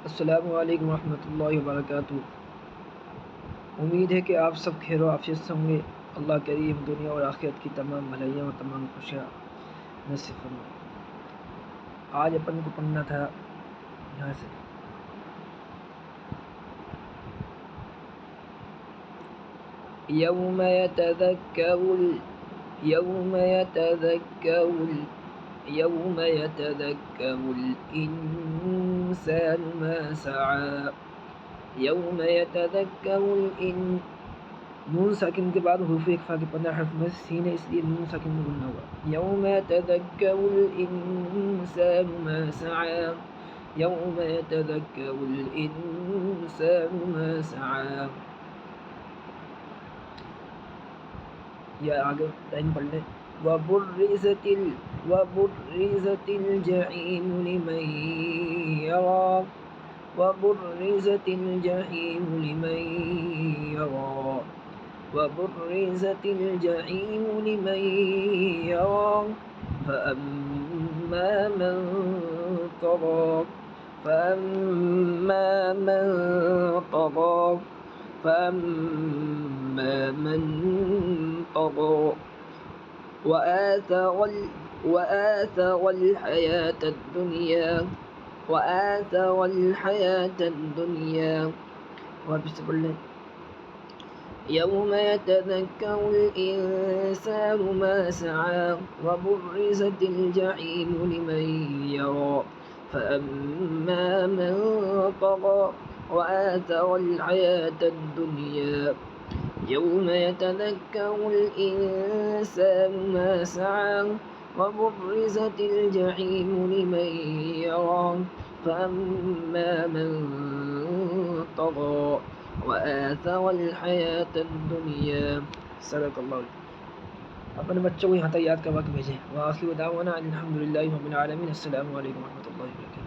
السلام علیکم ورحمۃ اللہ وبرکاتہ۔ امید ہے کہ آپ سب خیر و عافیت سے ہوں گے۔ اللہ کریم دنیا اور آخرت کی تمام بھلائیاں اور تمام خوشیاں نصیب فرمائے۔ آج اپن کو پڑھنا تھا یہاں سے یوم يتذكر الإنسان ما سعى یوم یتذکر نون ساکن کے بعد حروف اخفا کے 15 حرف میں سین ہے، اس لیے نون ساکن میں بولنا ہوگا۔ یوم یتذکر الانسان ما سعى یوم یتذکر الانسان ما سعى۔ یا آگے لائن پڑھ لیں۔ وبرزت الجحیم لمن یرى وبرزت الجحیم لمن یرى وبرزت الجحیم لمن یرى فأما من طغى وآثر الحياة الدنيا واپس پڑھ لیں۔ یوم یتذکر الانسان ما سعى وبرزت الجحیم لمن یرى فأما من طغى وآثر الحياة الدنيا یوم یتذکر الانسان ما سعى وبرزت الجحیم لمن یرى فأما من طغى وآثر الحياة الدنيا۔ صدق اللہ علیہ۔ اپنے بچوں کو یہاں تک یاد کروا کے بھیجیں۔ وآخر دعوانا الحمد للہ رب العالمین۔ السلام علیکم ورحمۃ اللہ وبرکاتہ۔